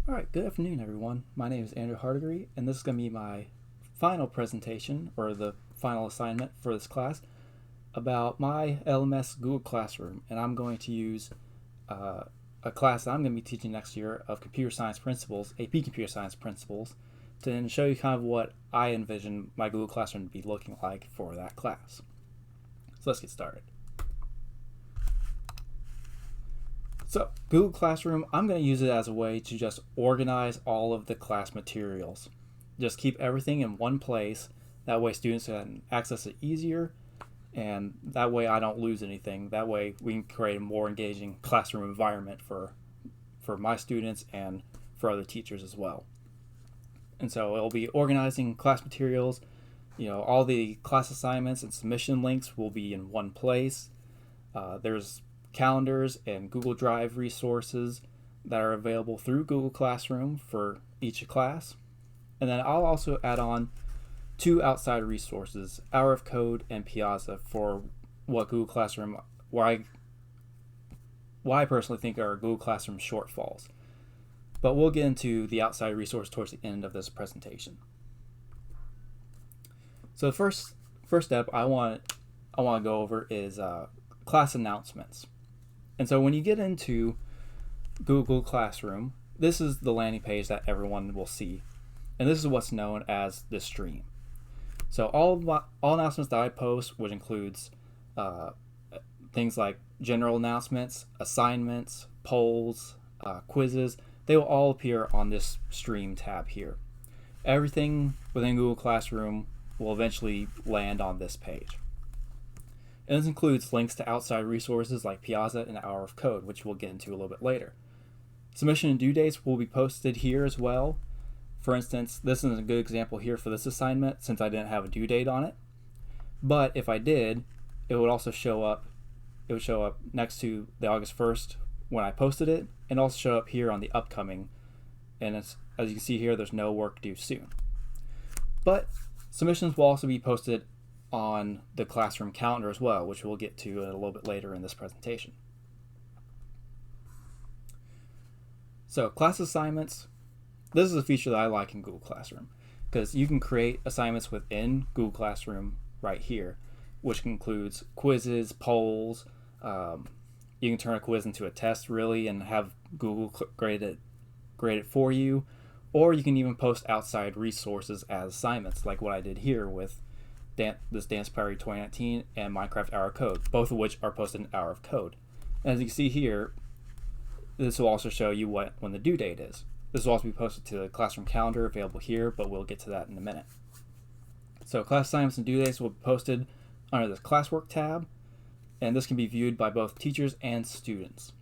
Alright, good afternoon everyone. My name is Andrew Hardigree, and this is going to be my final presentation, or the final assignment for this class, about my LMS Google Classroom. And I'm going to use a class that I'm going to be teaching next year of Computer Science Principles, AP Computer Science Principles, to then show you kind of what I envision my Google Classroom to be looking like for that class. So let's get started. So Google Classroom, I'm going to use it as a way to just organize all of the class materials. Just keep everything in one place. That way students can access it easier, and that way I don't lose anything. That way we can create a more engaging classroom environment for my students and for other teachers as well. And so it'll be organizing class materials. All the class assignments and submission links will be in one place. There's calendars and Google Drive resources that are available through Google Classroom for each class. And then I'll also add on two outside resources, Hour of Code and Piazza, for what Google Classroom, why I personally think are Google Classroom shortfalls. But we'll get into the outside resource towards the end of this presentation. So the first step I want to go over is class announcements. And so when you get into Google Classroom, this is the landing page that everyone will see. And this is what's known as the stream. So all announcements that I post, which includes things like general announcements, assignments, polls, quizzes, they will all appear on this stream tab here. Everything within Google Classroom will eventually land on this page. And this includes links to outside resources like Piazza and Hour of Code, which we'll get into a little bit later. Submission and due dates will be posted here as well. For instance, this is a good example here for this assignment since I didn't have a due date on it. But if I did, it would also show up. It would show up next to the August 1st when I posted it, and also show up here on the upcoming. And as you can see here, there's no work due soon. But submissions will also be posted on the classroom calendar as well, which we'll get to a little bit later in this presentation. So class assignments, this is a feature that I like in Google Classroom because you can create assignments within Google Classroom right here, which includes quizzes, polls. You can turn a quiz into a test really and have Google grade it for you, or you can even post outside resources as assignments like what I did here with this Dance Party 2019 and Minecraft Hour of Code, both of which are posted in Hour of Code. And as you can see here, this will also show you when the due date is. This will also be posted to the classroom calendar available here, but we'll get to that in a minute. So class assignments and due dates will be posted under the classwork tab, and this can be viewed by both teachers and students.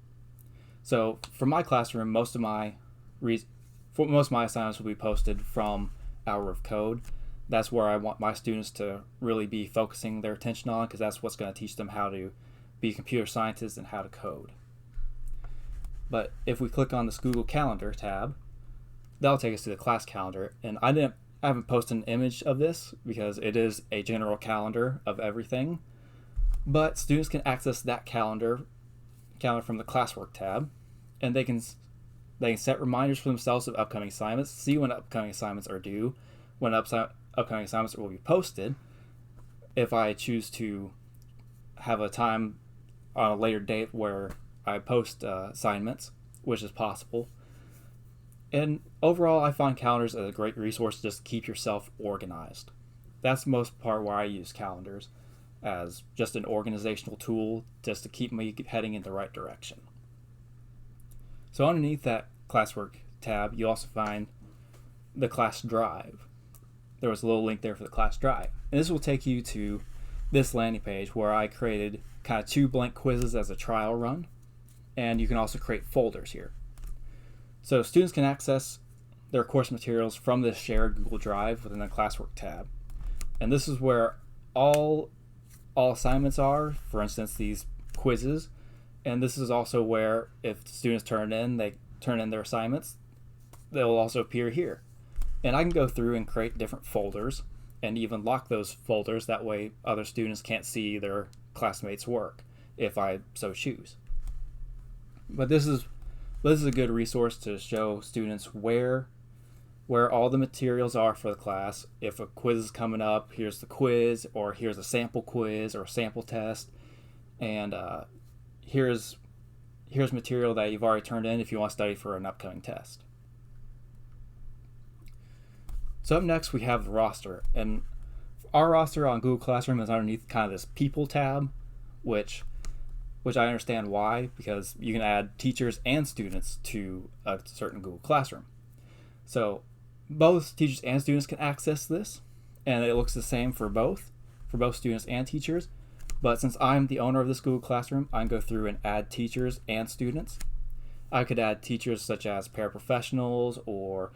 So for my classroom, most of my assignments will be posted from Hour of Code. That's where I want my students to really be focusing their attention on, because that's what's going to teach them how to be computer scientists and how to code. But if we click on this Google Calendar tab, that'll take us to the class calendar. And I haven't posted an image of this because it is a general calendar of everything. But students can access that calendar from the classwork tab, and they can set reminders for themselves of upcoming assignments, see when upcoming assignments are due, when upcoming assignments will be posted. If I choose to have a time on a later date where I post assignments, which is possible. And overall, I find calendars as a great resource to just keep yourself organized. That's the most part where I use calendars, as just an organizational tool just to keep me heading in the right direction. So underneath that classwork tab, you also find the class drive. There was a little link there for the class drive. And this will take you to this landing page where I created kind of 2 blank quizzes as a trial run. And you can also create folders here. So students can access their course materials from this shared Google Drive within the classwork tab. And this is where all assignments are, for instance, these quizzes. And this is also where if students turn in their assignments, they'll also appear here. And I can go through and create different folders and even lock those folders. That way other students can't see their classmates' work if I so choose. But this is But this is a good resource to show students where all the materials are for the class. If a quiz is coming up, here's the quiz, or here's a sample quiz or a sample test, and here's material that you've already turned in if you want to study for an upcoming test. So up next we have the roster, and our roster on Google Classroom is underneath kind of this People tab, which I understand why, because you can add teachers and students to a certain Google Classroom. So both teachers and students can access this, and it looks the same for both students and teachers. But since I'm the owner of this Google Classroom, I can go through and add teachers and students. I could add teachers such as paraprofessionals or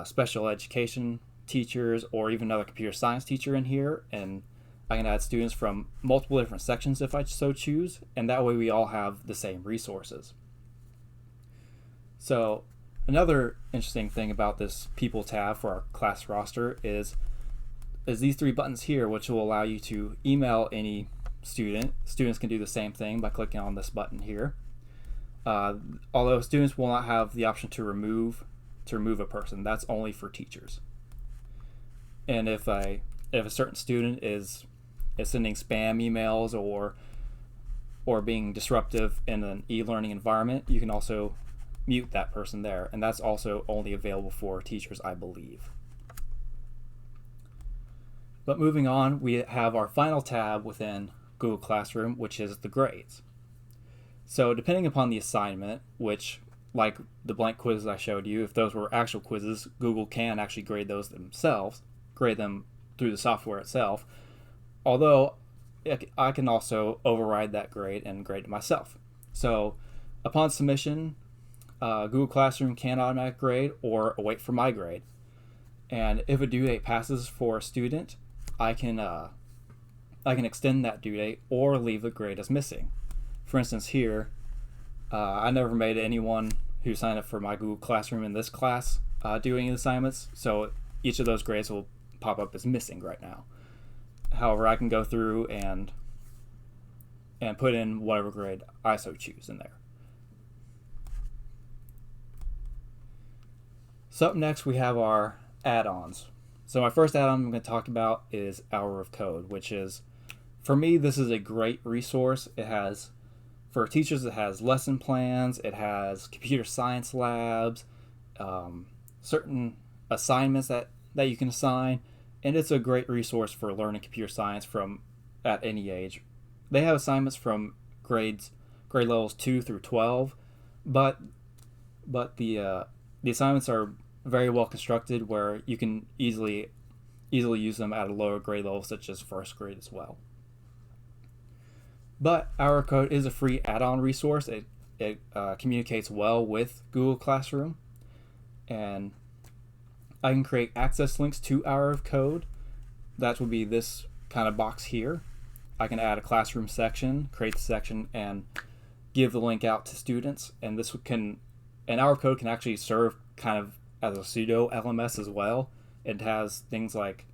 special education teachers, or even another computer science teacher in here, and I can add students from multiple different sections if I so choose, and that way we all have the same resources. So another interesting thing about this People tab for our class roster is these three buttons here, which will allow you to email any student. Students can do the same thing by clicking on this button here. Although students will not have the option to remove a person. That's only for teachers. And if a certain student is sending spam emails or being disruptive in an e-learning environment, you can also mute that person there, and that's also only available for teachers, I believe. But moving on, we have our final tab within Google Classroom, which is the grades. So depending upon the assignment, which, like the blank quizzes I showed you, if those were actual quizzes, Google can actually grade those themselves, grade them through the software itself, although I can also override that grade and grade it myself. So upon submission, Google Classroom can automatic grade or await for my grade. And if a due date passes for a student, I can extend that due date or leave the grade as missing. For instance, here, I never made anyone who signed up for my Google Classroom in this class do any assignments, so each of those grades will pop up as missing right now. However, I can go through and put in whatever grade I so choose in there. So up next we have our add-ons. So my first add-on I'm going to talk about is Hour of Code, which is, for me, this is a great resource. It has, for teachers, it has lesson plans, it has computer science labs, certain assignments that you can assign, and it's a great resource for learning computer science at any age. They have assignments from grade levels 2 through 12, but the assignments are very well constructed where you can easily use them at a lower grade level, such as first grade as well. But Hour of Code is a free add-on resource. It communicates well with Google Classroom, and I can create access links to Hour of Code. That would be this kind of box here. I can add a classroom section, create the section, and give the link out to students. And Hour of Code can actually serve kind of as a pseudo LMS as well. It has things like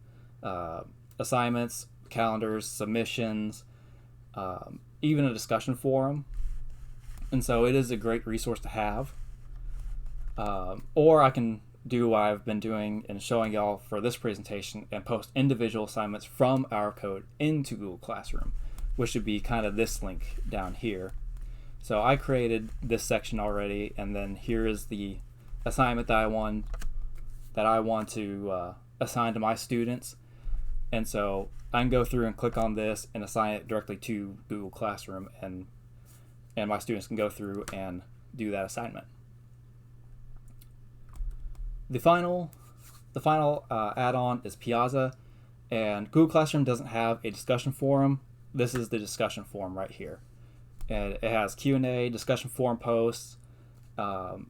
assignments, calendars, submissions, even a discussion forum. And so it is a great resource to have. Or I can do what I've been doing and showing y'all for this presentation and post individual assignments from Hour of Code into Google Classroom, which would be kind of this link down here. So I created this section already, and then here is the assignment that I want to assign to my students. And so I can go through and click on this and assign it directly to Google Classroom, and my students can go through and do that assignment. The final add-on is Piazza, and Google Classroom doesn't have a discussion forum. This is the discussion forum right here, and it has Q&A, discussion forum posts.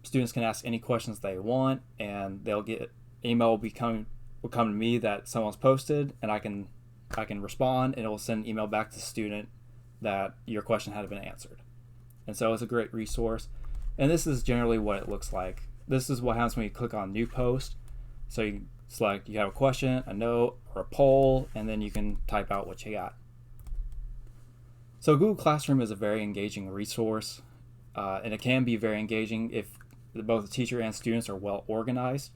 Students can ask any questions they want, and they'll get email will come to me that someone's posted, and I can respond, and it will send an email back to the student that your question had been answered. And so it's a great resource, and this is generally what it looks like. This is what happens when you click on New Post. So you select, you have a question, a note, or a poll, and then you can type out what you got. So Google Classroom is a very engaging resource, and it can be very engaging if both the teacher and students are well organized.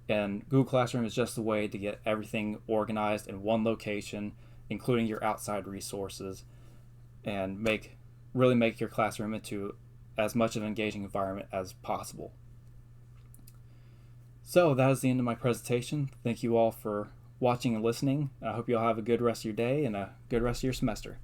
And Google Classroom is just a way to get everything organized in one location, including your outside resources, and really make your classroom into as much of an engaging environment as possible. So that is the end of my presentation. Thank you all for watching and listening. I hope you all have a good rest of your day and a good rest of your semester.